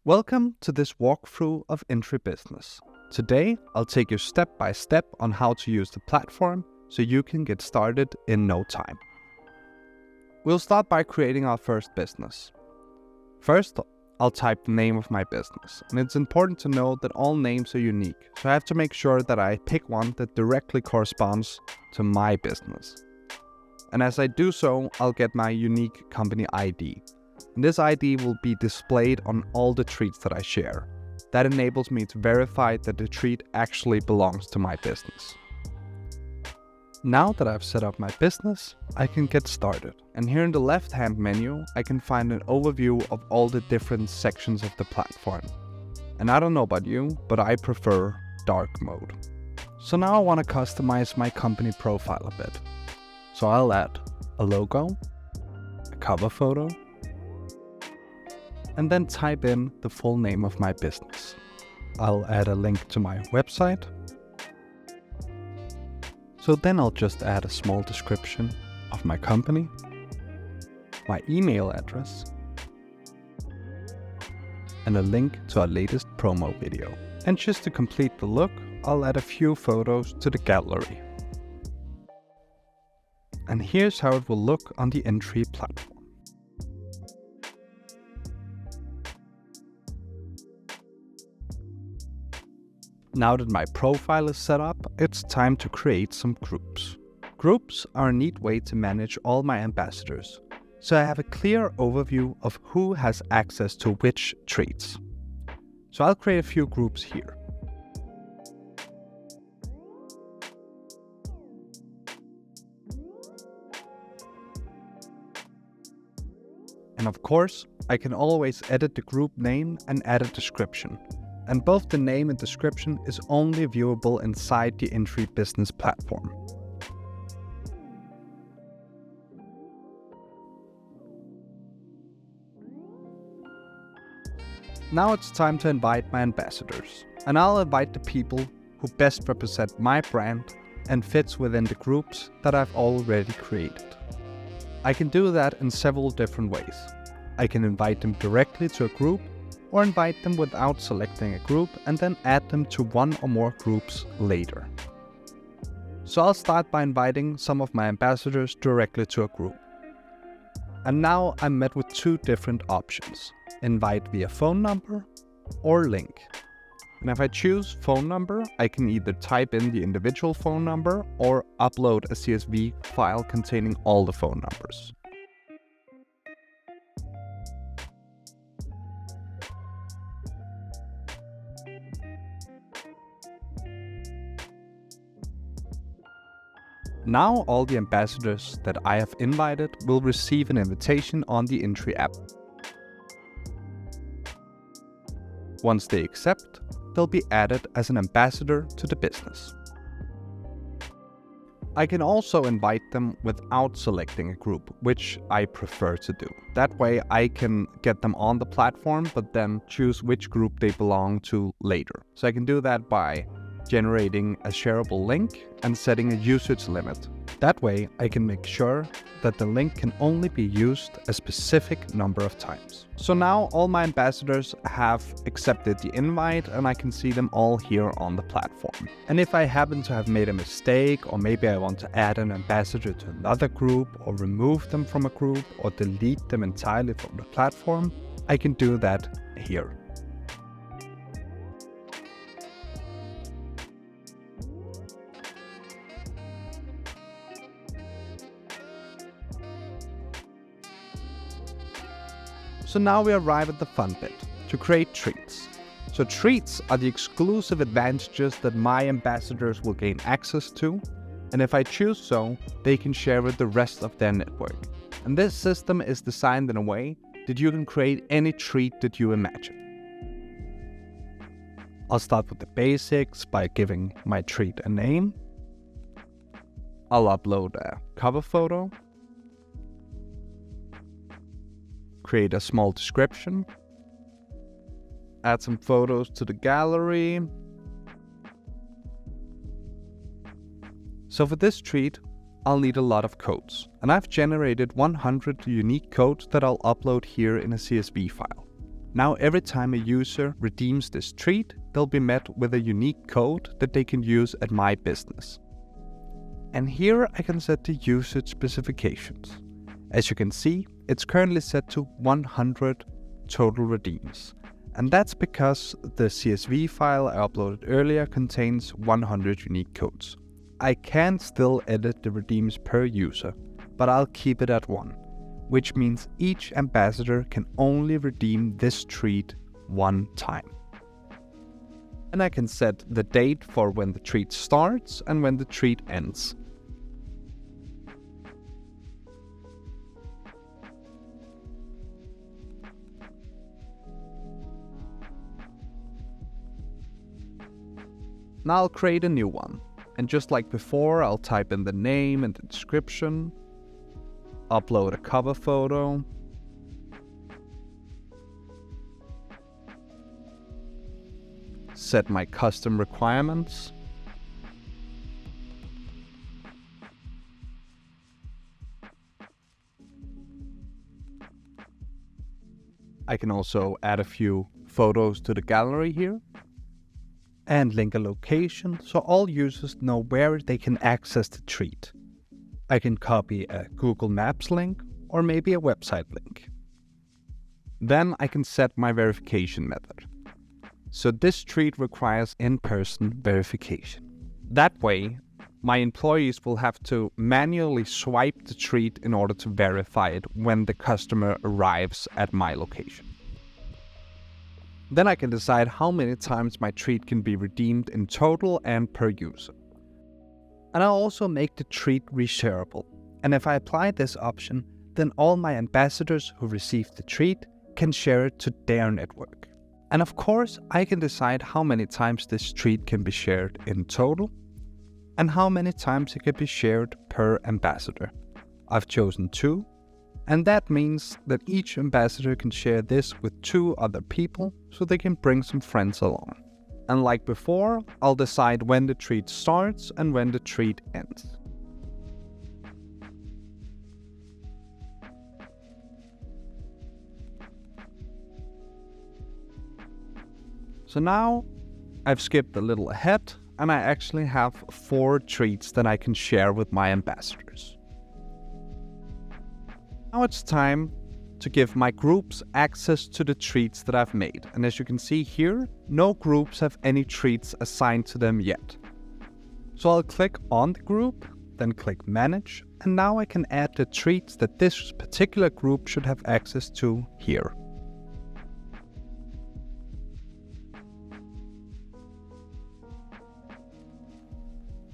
Welcome to this walkthrough of Intree Business. Today, I'll take you step by step on how to use the platform so you can get started in no time. We'll start by creating our first business. First, I'll type the name of my business, and it's important to know that all names are unique, so I have to make sure that I pick one that directly corresponds to my business. And as I do so, I'll get my unique company ID. And this ID will be displayed on all the treats that I share. That enables me to verify that the treat actually belongs to my business. Now that I've set up my business, I can get started. And here in the left-hand menu, I can find an overview of all the different sections of the platform. And I don't know about you, but I prefer dark mode. So now I want to customize my company profile a bit. So I'll add a logo, a cover photo, and then type in the full name of my business. I'll add a link to my website. So then I'll just add a small description of my company, my email address, and a link to our latest promo video. And just to complete the look, I'll add a few photos to the gallery. And here's how it will look on the Intree platform. Now that my profile is set up, it's time to create some groups. Groups are a neat way to manage all my ambassadors, so I have a clear overview of who has access to which treats. So I'll create a few groups here. And of course, I can always edit the group name and add a description. And both the name and description is only viewable inside the Intree Business platform. Now it's time to invite my ambassadors. And I'll invite the people who best represent my brand and fits within the groups that I've already created. I can do that in several different ways. I can invite them directly to a group, or invite them without selecting a group and then add them to one or more groups later. So I'll start by inviting some of my ambassadors directly to a group. And now I'm met with two different options: invite via phone number or link. And if I choose phone number, I can either type in the individual phone number or upload a CSV file containing all the phone numbers. Now all the ambassadors that I have invited will receive an invitation on the Intree app. Once they accept, they'll be added as an ambassador to the business. I can also invite them without selecting a group, which I prefer to do. That way I can get them on the platform, but then choose which group they belong to later. So I can do that by generating a shareable link and setting a usage limit. That way I can make sure that the link can only be used a specific number of times. So now all my ambassadors have accepted the invite and I can see them all here on the platform. And if I happen to have made a mistake, or maybe I want to add an ambassador to another group, or remove them from a group, or delete them entirely from the platform, I can do that here. So now we arrive at the fun bit, to create treats. So treats are the exclusive advantages that my ambassadors will gain access to, and if I choose so, they can share with the rest of their network. And this system is designed in a way that you can create any treat that you imagine. I'll start with the basics by giving my treat a name. I'll upload a cover photo, create a small description, add some photos to the gallery. So for this treat, I'll need a lot of codes, and I've generated 100 unique codes that I'll upload here in a CSV file. Now every time a user redeems this treat, they'll be met with a unique code that they can use at my business. And here I can set the usage specifications. As you can see, it's currently set to 100 total redeems. And that's because the CSV file I uploaded earlier contains 100 unique codes. I can still edit the redeems per user, but I'll keep it at 1, which means each ambassador can only redeem this treat one time. And I can set the date for when the treat starts and when the treat ends. Now I'll create a new one. And just like before, I'll type in the name and the description, upload a cover photo, set my custom requirements, I can also add a few photos to the gallery here, and link a location so all users know where they can access the treat. I can copy a Google Maps link or maybe a website link. Then I can set my verification method. So this treat requires in-person verification. That way, my employees will have to manually swipe the treat in order to verify it when the customer arrives at my location. Then I can decide how many times my treat can be redeemed in total and per user. And I'll also make the treat reshareable. And if I apply this option, then all my ambassadors who receive the treat can share it to their network. And of course, I can decide how many times this treat can be shared in total and how many times it can be shared per ambassador. I've chosen 2. And that means that each ambassador can share this with 2 other people so they can bring some friends along. And like before, I'll decide when the treat starts and when the treat ends. So now I've skipped a little ahead and I actually have 4 treats that I can share with my ambassadors. Now it's time to give my groups access to the treats that I've made. And as you can see here, no groups have any treats assigned to them yet. So I'll click on the group, then click Manage, and now I can add the treats that this particular group should have access to here.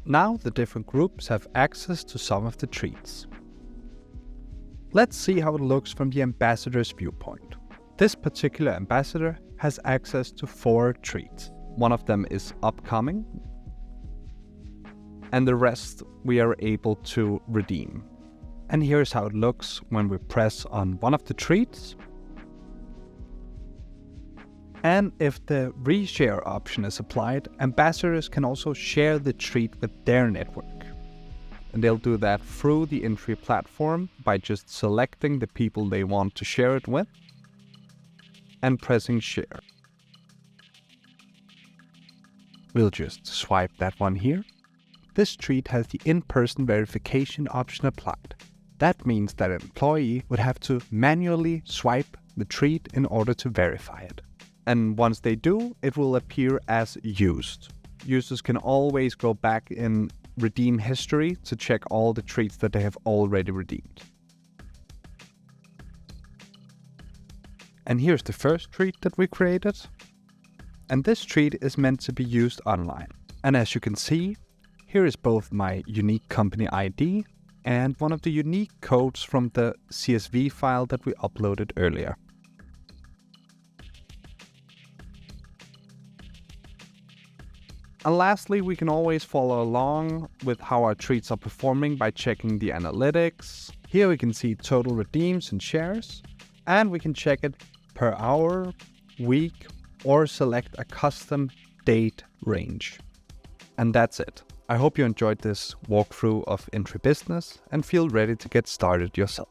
Now the different groups have access to some of the treats. Let's see how it looks from the ambassador's viewpoint. This particular ambassador has access to 4 treats. One of them is upcoming, and the rest we are able to redeem. And here's how it looks when we press on one of the treats. And if the reshare option is applied, ambassadors can also share the treat with their network. And they'll do that through the Intree platform by just selecting the people they want to share it with and pressing share. We'll just swipe that one here. This treat has the in-person verification option applied. That means that an employee would have to manually swipe the treat in order to verify it. And once they do, it will appear as used. Users can always go back in redeem history to check all the treats that they have already redeemed. And here's the first treat that we created. And this treat is meant to be used online. And as you can see, here is both my unique company ID and one of the unique codes from the CSV file that we uploaded earlier. And lastly, we can always follow along with how our treats are performing by checking the analytics. Here we can see total redeems and shares, and we can check it per hour, week, or select a custom date range. And that's it. I hope you enjoyed this walkthrough of Intree Business and feel ready to get started yourself.